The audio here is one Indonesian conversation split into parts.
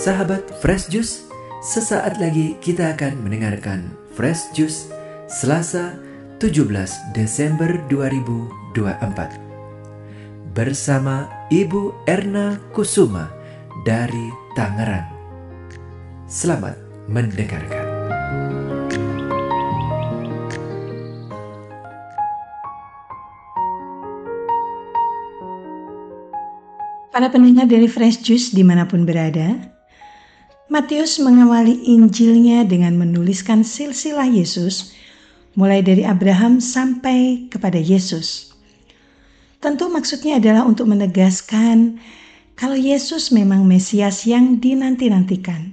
Sahabat Fresh Juice, sesaat lagi kita akan mendengarkan Fresh Juice Selasa 17 Desember 2024 bersama Ibu Erna Kusuma dari Tangerang. Selamat mendengarkan. Para pendengar dari Fresh Juice dimanapun berada, Matius mengawali Injilnya dengan menuliskan silsilah Yesus, mulai dari Abraham sampai kepada Yesus. Tentu maksudnya adalah untuk menegaskan kalau Yesus memang Mesias yang dinanti-nantikan,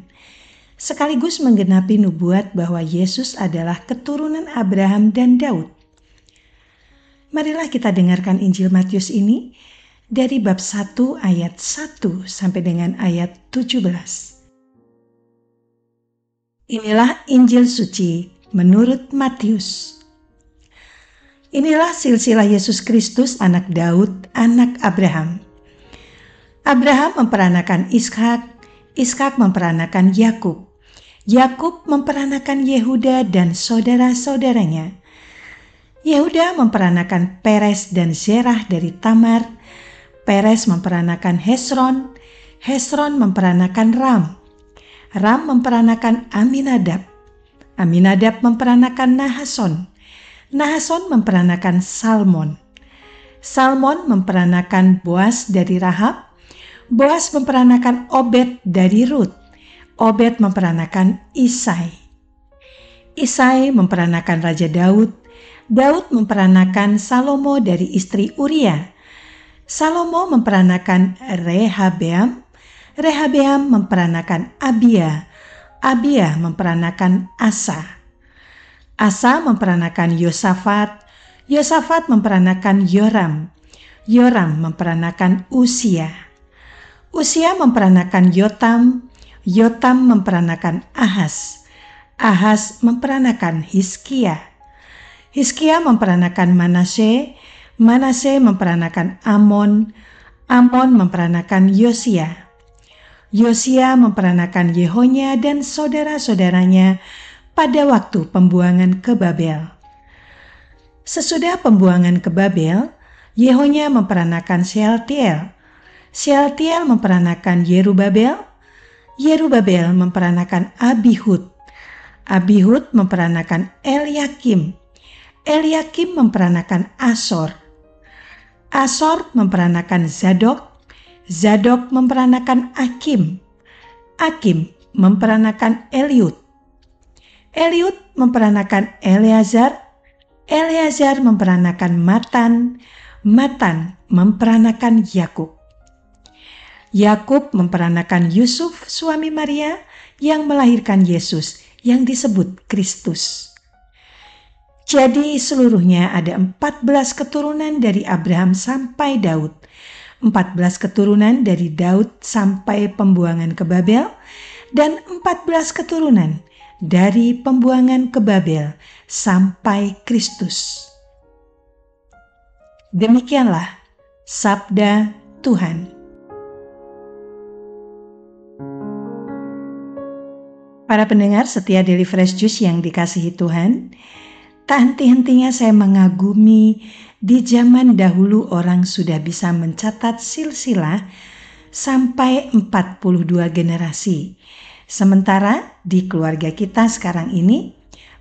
sekaligus menggenapi nubuat bahwa Yesus adalah keturunan Abraham dan Daud. Marilah kita dengarkan Injil Matius ini dari bab 1 ayat 1 sampai dengan ayat 17. Inilah Injil suci menurut Matius. Inilah silsilah Yesus Kristus anak Daud, anak Abraham. Abraham memperanakan Ishak, Ishak memperanakan Yakub, Yakub memperanakan Yehuda dan saudara-saudaranya. Yehuda memperanakan Peres dan Zerah dari Tamar, Peres memperanakan Hesron, Hesron memperanakan Ram, Ram memperanakan Aminadab, Aminadab memperanakan Nahason, Nahason memperanakan Salmon, Salmon memperanakan Boas dari Rahab, Boas memperanakan Obed dari Rut, Obed memperanakan Isai, Isai memperanakan Raja Daud, Daud memperanakan Salomo dari istri Uria, Salomo memperanakan Rehabeam, Rehabeam memperanakan Abia, Abia memperanakan Asa, Asa memperanakan Yosafat, Yosafat memperanakan Yoram, Yoram memperanakan Usia, Usia memperanakan Yotam, Yotam memperanakan Ahaz, Ahaz memperanakan Hizkia, Hizkia memperanakan Manasye, Manasye memperanakan Amon, Amon memperanakan Yosia, Yosia memperanakan Yehonya dan saudara-saudaranya pada waktu pembuangan ke Babel. Sesudah pembuangan ke Babel, Yehonya memperanakan Shealtiel, Shealtiel memperanakan Yerubabel, Yerubabel memperanakan Abihud, Abihud memperanakan Eliakim, Eliakim memperanakan Asor, Asor memperanakan Zadok, Zadok memperanakan Akim, Akim memperanakan Eliud, Eliud memperanakan Eleazar, Eleazar memperanakan Matan, Matan memperanakan Yakub, Yakub memperanakan Yusuf suami Maria yang melahirkan Yesus yang disebut Kristus. Jadi seluruhnya ada 14 keturunan dari Abraham sampai Daud, 14 keturunan dari Daud sampai pembuangan ke Babel, dan 14 keturunan dari pembuangan ke Babel sampai Kristus. Demikianlah sabda Tuhan. Para pendengar setia Daily Fresh Juice yang dikasihi Tuhan, tak henti-hentinya saya mengagumi di zaman dahulu orang sudah bisa mencatat silsilah sampai 42 generasi. Sementara di keluarga kita sekarang ini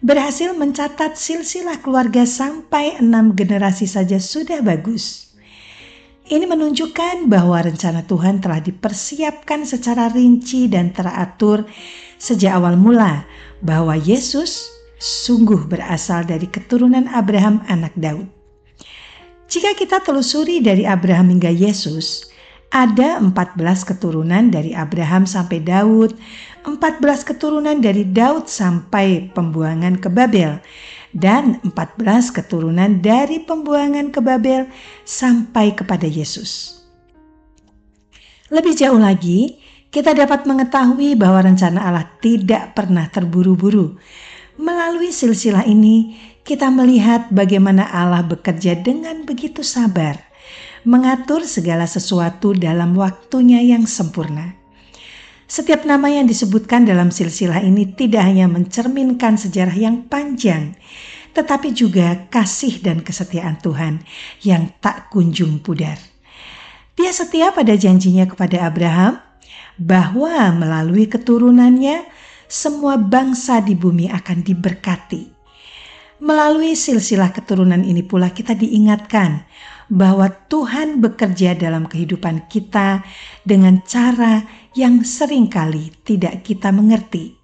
berhasil mencatat silsilah keluarga sampai 6 generasi saja sudah bagus. Ini menunjukkan bahwa rencana Tuhan telah dipersiapkan secara rinci dan teratur sejak awal mula bahwa Yesus sungguh berasal dari keturunan Abraham anak Daud. Jika kita telusuri dari Abraham hingga Yesus, ada 14 keturunan dari Abraham sampai Daud, 14 keturunan dari Daud sampai pembuangan ke Babel, dan 14 keturunan dari pembuangan ke Babel sampai kepada Yesus. Lebih jauh lagi, kita dapat mengetahui bahwa rencana Allah tidak pernah terburu-buru. Melalui silsilah ini, kita melihat bagaimana Allah bekerja dengan begitu sabar, mengatur segala sesuatu dalam waktunya yang sempurna. Setiap nama yang disebutkan dalam silsilah ini tidak hanya mencerminkan sejarah yang panjang, tetapi juga kasih dan kesetiaan Tuhan yang tak kunjung pudar. Dia setia pada janjinya kepada Abraham bahwa melalui keturunannya semua bangsa di bumi akan diberkati. Melalui silsilah keturunan ini pula kita diingatkan bahwa Tuhan bekerja dalam kehidupan kita dengan cara yang seringkali tidak kita mengerti.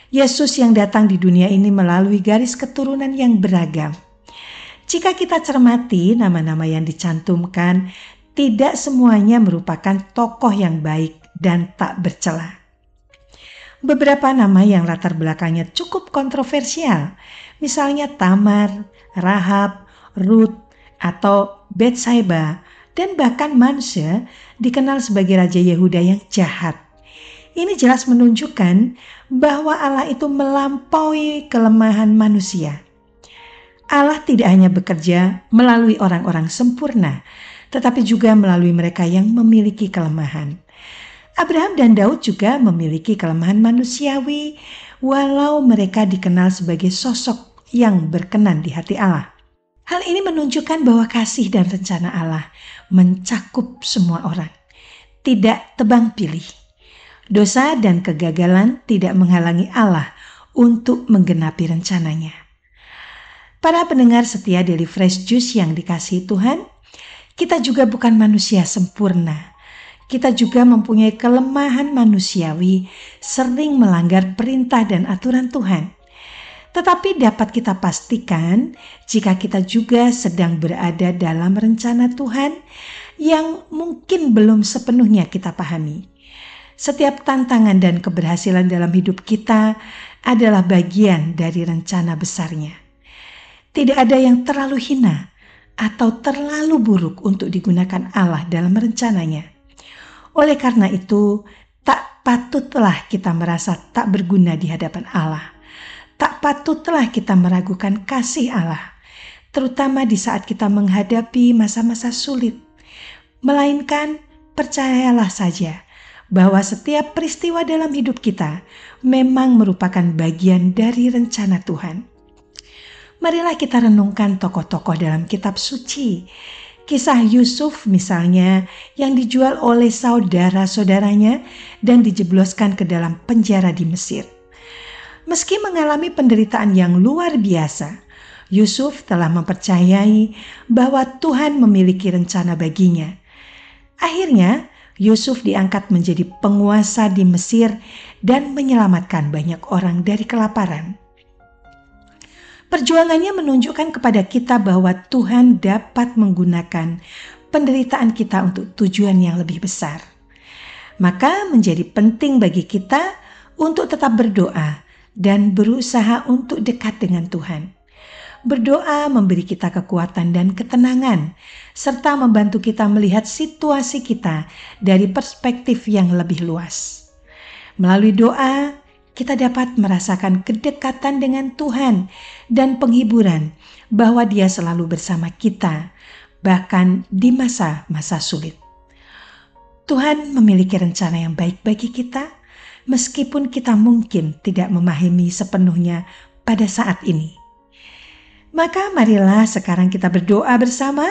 Yesus yang datang di dunia ini melalui garis keturunan yang beragam. Jika kita cermati nama-nama yang dicantumkan, tidak semuanya merupakan tokoh yang baik dan tak bercela. Beberapa nama yang latar belakangnya cukup kontroversial, misalnya Tamar, Rahab, Ruth, atau Betsaiba, dan bahkan Manse dikenal sebagai Raja Yehuda yang jahat. Ini jelas menunjukkan bahwa Allah itu melampaui kelemahan manusia. Allah tidak hanya bekerja melalui orang-orang sempurna, tetapi juga melalui mereka yang memiliki kelemahan. Abraham dan Daud juga memiliki kelemahan manusiawi, walau mereka dikenal sebagai sosok yang berkenan di hati Allah. Hal ini menunjukkan bahwa kasih dan rencana Allah mencakup semua orang, tidak tebang pilih. Dosa dan kegagalan tidak menghalangi Allah untuk menggenapi rencananya. Para pendengar setia Daily Fresh Juice yang dikasihi Tuhan, kita juga bukan manusia sempurna. Kita juga mempunyai kelemahan manusiawi, sering melanggar perintah dan aturan Tuhan. Tetapi dapat kita pastikan jika kita juga sedang berada dalam rencana Tuhan yang mungkin belum sepenuhnya kita pahami. Setiap tantangan dan keberhasilan dalam hidup kita adalah bagian dari rencana besarnya. Tidak ada yang terlalu hina atau terlalu buruk untuk digunakan Allah dalam rencananya. Oleh karena itu, tak patutlah kita merasa tak berguna di hadapan Allah. Tak patutlah kita meragukan kasih Allah, terutama di saat kita menghadapi masa-masa sulit. Melainkan, percayalah saja bahwa setiap peristiwa dalam hidup kita memang merupakan bagian dari rencana Tuhan. Marilah kita renungkan tokoh-tokoh dalam kitab suci. Kisah Yusuf misalnya yang dijual oleh saudara-saudaranya dan dijebloskan ke dalam penjara di Mesir. Meski mengalami penderitaan yang luar biasa, Yusuf telah mempercayai bahwa Tuhan memiliki rencana baginya. Akhirnya, Yusuf diangkat menjadi penguasa di Mesir dan menyelamatkan banyak orang dari kelaparan. Perjuangannya menunjukkan kepada kita bahwa Tuhan dapat menggunakan penderitaan kita untuk tujuan yang lebih besar. Maka menjadi penting bagi kita untuk tetap berdoa dan berusaha untuk dekat dengan Tuhan. Berdoa memberi kita kekuatan dan ketenangan, serta membantu kita melihat situasi kita dari perspektif yang lebih luas. Melalui doa, kita dapat merasakan kedekatan dengan Tuhan dan penghiburan bahwa Dia selalu bersama kita, bahkan di masa-masa sulit. Tuhan memiliki rencana yang baik bagi kita, meskipun kita mungkin tidak memahami sepenuhnya pada saat ini. Maka marilah sekarang kita berdoa bersama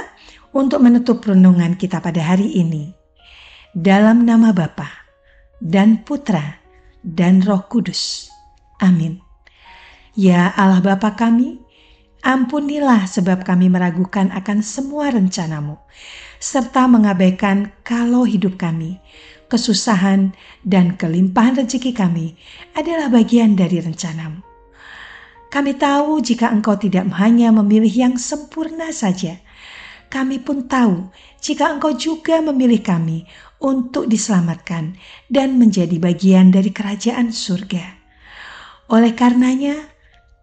untuk menutup renungan kita pada hari ini. Dalam nama Bapa dan Putra dan Roh Kudus. Amin. Ya Allah Bapa kami, ampunilah sebab kami meragukan akan semua rencana-Mu, serta mengabaikan kalau hidup kami, kesusahan dan kelimpahan rezeki kami adalah bagian dari rencana-Mu. Kami tahu jika Engkau tidak hanya memilih yang sempurna saja, kami pun tahu jika Engkau juga memilih kami untuk diselamatkan dan menjadi bagian dari kerajaan surga. Oleh karenanya,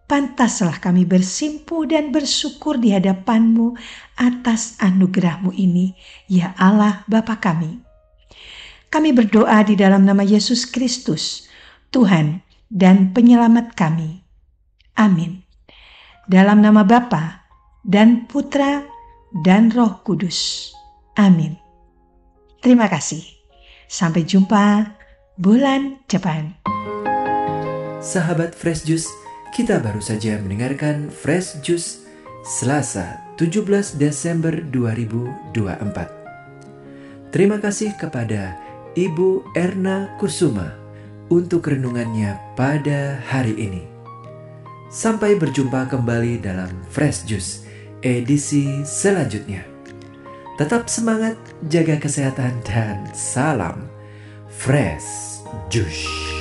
pantaslah kami bersimpu dan bersyukur di hadapan-Mu atas anugerah-Mu ini, ya Allah Bapa kami. Kami berdoa di dalam nama Yesus Kristus, Tuhan dan Penyelamat kami. Amin. Dalam nama Bapa dan Putra dan Roh Kudus. Amin. Terima kasih. Sampai jumpa bulan depan. Sahabat Fresh Juice, kita baru saja mendengarkan Fresh Juice Selasa 17 Desember 2024. Terima kasih kepada Ibu Erna Kusuma untuk renungannya pada hari ini. Sampai berjumpa kembali dalam Fresh Juice edisi selanjutnya. Tetap semangat, jaga kesehatan, dan salam Fresh Juice.